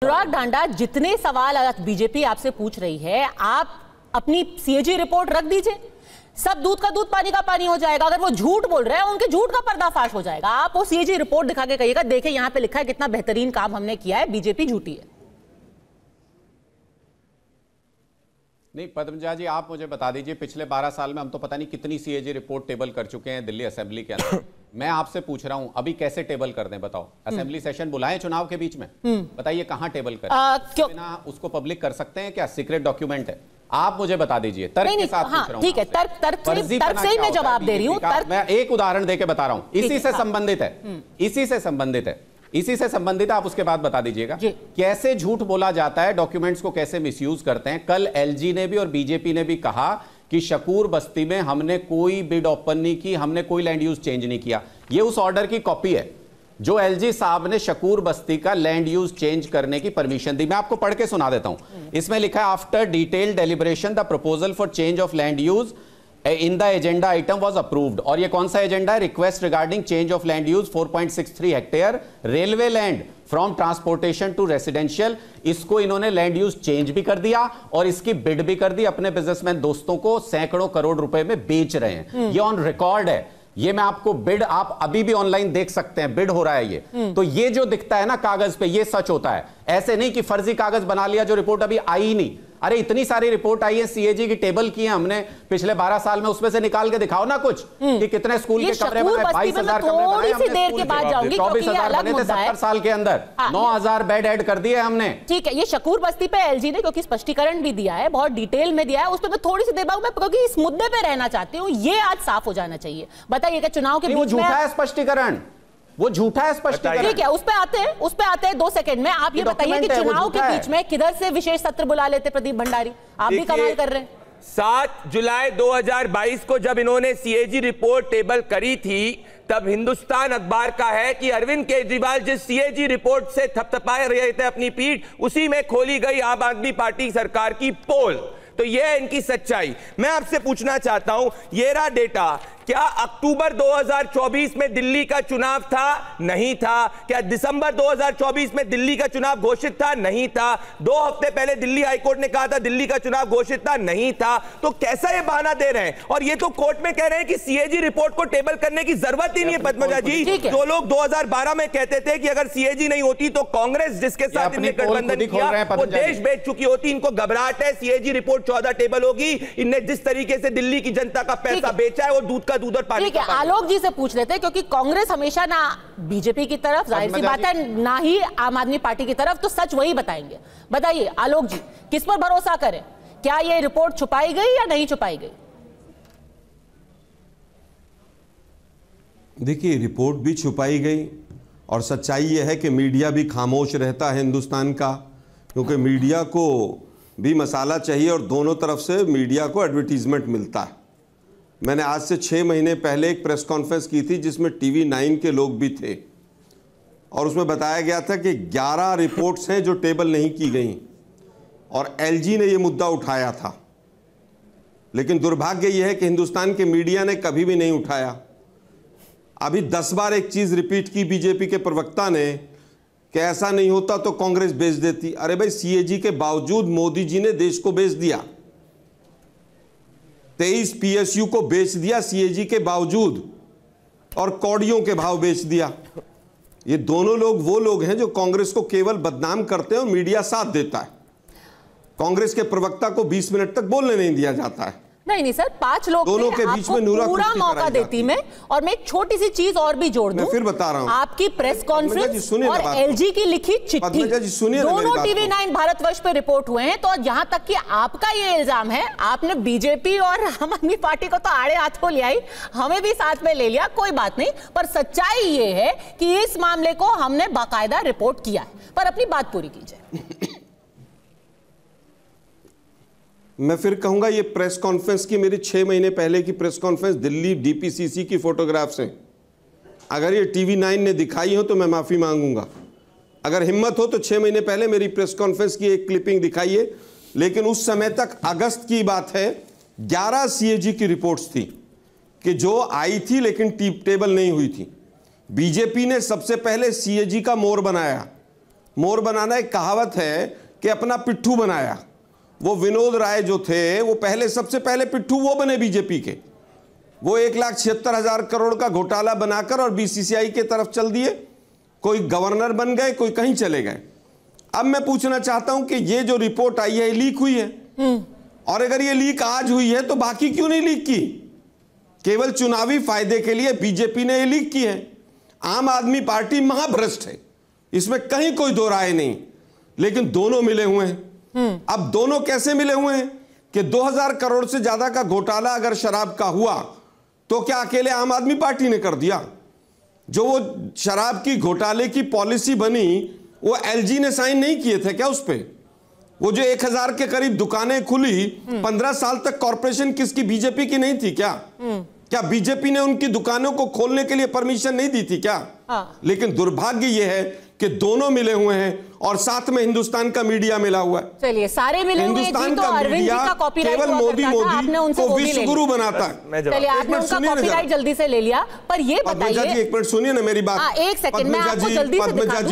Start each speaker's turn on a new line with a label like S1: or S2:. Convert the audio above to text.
S1: अनुराग ढांडा, जितने सवाल बीजेपी आपसे पूछ रही है, आप अपनी सीएजी रिपोर्ट रख दीजिए, सब दूध का दूध पानी का पानी हो जाएगा। अगर वो झूठ बोल रहे हैं, उनके झूठ का पर्दाफाश हो जाएगा। आप वो सीएजी रिपोर्ट दिखा के कहिएगा, देखिए यहां पे लिखा है कितना बेहतरीन काम हमने किया है, बीजेपी झूठी है।
S2: नहीं पद्मजा जी, आप मुझे बता दीजिए, पिछले 12 साल में हम तो पता नहीं कितनी सीएजी रिपोर्ट टेबल कर चुके हैं दिल्ली असेंबली के अंदर। मैं आपसे पूछ रहा हूं, अभी कैसे टेबल कर दें बताओ? असेंबली सेशन बुलाएं चुनाव के बीच में, बताइए कहां टेबल करें? बिना उसको पब्लिक कर सकते हैं क्या? सीक्रेट डॉक्यूमेंट है। आप मुझे बता दीजिए, तर्क के साथ पूछ रहा हूं।
S1: ठीक है, तर्क से ही मैं जवाब दे रही हूं।
S2: मैं एक उदाहरण देके बता रहा हूं, इसी से संबंधित है, इसी से संबंधित है, इसी से संबंधित आप उसके बाद बता दीजिएगा कैसे झूठ बोला जाता है, डॉक्यूमेंट्स को कैसे मिसयूज करते हैं। कल एलजी ने भी और बीजेपी ने भी कहा कि शकूर बस्ती में हमने कोई बिड ओपन नहीं की, हमने कोई लैंड यूज चेंज नहीं किया। ये उस ऑर्डर की कॉपी है जो एलजी साहब ने शकूर बस्ती का लैंड यूज चेंज करने की परमिशन दी। मैं आपको पढ़ के सुना देता हूं। इसमें लिखा है, after detailed deliberation the proposal for change of land use in the agenda item was approved. और ये कौन सा एजेंडा है? Request regarding change of land use 4.63 hectare railway land from transportation to residential. इसको इन्होंने लैंड यूज चेंज भी कर दिया और इसकी बिड भी कर दी, अपने बिजनेसमैन दोस्तों को सैकड़ों करोड़ रुपए में बेच रहे हैं। ये ऑन रिकॉर्ड है। ये मैं आपको बिड, आप अभी भी ऑनलाइन देख सकते हैं, बिड हो रहा है ये। तो ये जो दिखता है ना कागज पे, ये सच होता है। ऐसे नहीं कि फर्जी कागज बना लिया जो रिपोर्ट अभी आई ही नहीं। अरे इतनी सारी रिपोर्ट आई है, सीएजी की टेबल की है हमने पिछले 12 साल में, उसमें से निकाल के दिखाओ ना कुछ कि कितने स्कूल के कमरे बने। 22,000 कमरे बने हमने, 24,000 बने थे 70 साल के अंदर, 9,000 बेड ऐड कर दिए हमने।
S1: ठीक है, ये शकूर बस्ती पे एलजी ने क्योंकि स्पष्टीकरण भी दिया है, बहुत डिटेल में दिया है, उस पर मैं थोड़ी सी देर बाद, क्योंकि इस मुद्दे पे रहना चाहती हूँ, ये आज साफ हो जाना चाहिए। बताइए कि चुनाव के बीच में
S2: झूठा है स्पष्टीकरण, वो झूठा है स्पष्टीकरण।
S1: ठीक है, उस पे आते हैं 2 सेकंड में। आप ये बताइए कि चुनाव के बीच में किधर से विशेष सत्र बुला लेते प्रदीप भंडारी? आप भी कमाल कर रहे हैं।
S3: 7 जुलाई 2022 को जब इन्होंने सीएजी रिपोर्ट टेबल करी थी, तब हिंदुस्तान अखबार का है कि अरविंद केजरीवाल जिस सीएजी रिपोर्ट से थपथपाए रहे थे अपनी पीठ, उसी में खोली गई आम आदमी पार्टी सरकार की पोल। तो यह है इनकी सच्चाई। मैं आपसे पूछना चाहता हूं, ये रहा डेटा। क्या अक्टूबर 2024 में दिल्ली का चुनाव था? नहीं था। क्या दिसंबर 2024 में दिल्ली का चुनाव घोषित था? नहीं था। 2 हफ्ते पहले दिल्ली हाईकोर्ट ने कहा था दिल्ली का चुनाव घोषित था? नहीं था। तो कैसा ये बहाना दे रहे हैं? और ये तो कोर्ट में कह रहे हैं कि सीएजी रिपोर्ट को टेबल करने की जरूरत ही नहीं है। पद्मजा जी, जो लोग 2012 में कहते थे कि अगर सीएजी नहीं होती तो कांग्रेस जिसके साथ इनने गठबंधन किया वो देश बेच चुकी होती। इनको घबराहट है, सीएजी रिपोर्ट 14 टेबल होगी। इनने जिस तरीके से दिल्ली की जनता का पैसा बेचा है वो दूध का दूध और पानी।
S1: ठीक है, आलोक जी से पूछ लेते हैं, क्योंकि कांग्रेस हमेशा ना बीजेपी की तरफ, जाहिर सी बात है, ना ही आम आदमी पार्टी की तरफ, तो सच वही बताएंगे। बताइए आलोक जी, किस पर भरोसा करें? क्या ये रिपोर्ट छुपाई गई या नहीं छुपाई गई?
S4: देखिए, रिपोर्ट भी छुपाई गई और सच्चाई यह है कि मीडिया भी खामोश रहता है हिंदुस्तान का, क्योंकि मीडिया को भी मसाला चाहिए और दोनों तरफ से मीडिया को एडवर्टीजमेंट मिलता है। मैंने आज से 6 महीने पहले एक प्रेस कॉन्फ्रेंस की थी जिसमें टीवी 9 के लोग भी थे और उसमें बताया गया था कि 11 रिपोर्ट्स हैं जो टेबल नहीं की गई और एलजी ने ये मुद्दा उठाया था। लेकिन दुर्भाग्य यह है कि हिंदुस्तान के मीडिया ने कभी भी नहीं उठाया। अभी 10 बार एक चीज़ रिपीट की बीजेपी के प्रवक्ता ने कि ऐसा नहीं होता तो कांग्रेस बेच देती। अरे भाई, सीएजी के बावजूद मोदी जी ने देश को बेच दिया, 23 पीएसयू को बेच दिया सीएजी के बावजूद, और कौड़ियों के भाव बेच दिया। ये दोनों लोग वो लोग हैं जो कांग्रेस को केवल बदनाम करते हैं और मीडिया साथ देता है। कांग्रेस के प्रवक्ता को 20 मिनट तक बोलने नहीं दिया जाता है।
S1: नहीं सर, 5 लोग
S4: दोनों के बीच में नूरा
S1: पूरा मौका देती मैं। और मैं एक छोटी सी चीज और भी जोड़ दूं,
S4: मैं फिर बता रहा हूं,
S1: आपकी प्रेस कॉन्फ्रेंस और एलजी की लिखी चिट्ठी, दोनों टीवी 9 भारतवर्ष पे रिपोर्ट हुए हैं। तो यहां तक कि आपका ये इल्जाम है, आपने बीजेपी और आम आदमी पार्टी को तो आड़े हाथों ले आई, हमें भी साथ में ले लिया, कोई बात नहीं, पर सच्चाई ये है कि इस मामले को हमने बाकायदा रिपोर्ट किया है। पर अपनी बात पूरी कीजिए।
S4: मैं फिर कहूंगा, ये प्रेस कॉन्फ्रेंस की मेरी 6 महीने पहले की प्रेस कॉन्फ्रेंस दिल्ली डीपीसीसी की फोटोग्राफ्स हैं। अगर ये टीवी 9 ने दिखाई हो तो मैं माफ़ी मांगूंगा। अगर हिम्मत हो तो 6 महीने पहले मेरी प्रेस कॉन्फ्रेंस की एक क्लिपिंग दिखाइए। लेकिन उस समय तक, अगस्त की बात है, 11 सीएजी की रिपोर्ट्स थी कि जो आई थी लेकिन टेबल नहीं हुई थी। बीजेपी ने सबसे पहले सीएजी का मोर बनाया मोर बनाना एक कहावत है कि अपना पिट्ठू बनाया। वो विनोद राय जो थे वो पहले, सबसे पहले पिट्ठू वो बने बीजेपी के। वो 1,76,000 करोड़ का घोटाला बनाकर और बीसीसीआई के तरफ चल दिए। कोई गवर्नर बन गए, कोई कहीं चले गए। अब मैं पूछना चाहता हूं कि ये जो रिपोर्ट आई है लीक हुई है, और अगर ये लीक आज हुई है तो बाकी क्यों नहीं लीक की? केवल चुनावी फायदे के लिए बीजेपी ने ये लीक की है। आम आदमी पार्टी महाभ्रष्ट है, इसमें कहीं कोई दो राय नहीं, लेकिन दोनों मिले हुए हैं। अब दोनों कैसे मिले हुए हैं कि 2000 करोड़ से ज्यादा का घोटाला अगर शराब का हुआ तो क्या अकेले आम आदमी पार्टी ने कर दिया? जो वो शराब की घोटाले की पॉलिसी बनी वो एलजी ने साइन नहीं किए थे क्या उस पे? वो जो 1000 के करीब दुकानें खुली, 15 साल तक कॉर्पोरेशन किसकी, बीजेपी की नहीं थी क्या? क्या बीजेपी ने उनकी दुकानों को खोलने के लिए परमिशन नहीं दी थी क्या? लेकिन दुर्भाग्य ये है कि दोनों मिले हुए हैं और साथ में हिंदुस्तान का मीडिया मिला हुआ है।
S1: चलिए, सारे मिले हुए हैं जी, तो अरविंद जी का कॉपीराइट
S4: केवल मोदी को विश्व गुरु बनाता है।
S1: चलिए, आपने उनका कॉपीराइट जल्दी से ले लिया, पर ये बताइए,
S4: एक मिनट सुनिए ना मेरी बात।
S1: एक सेकंड, मैं आपको जल्दी से दिखा दूं।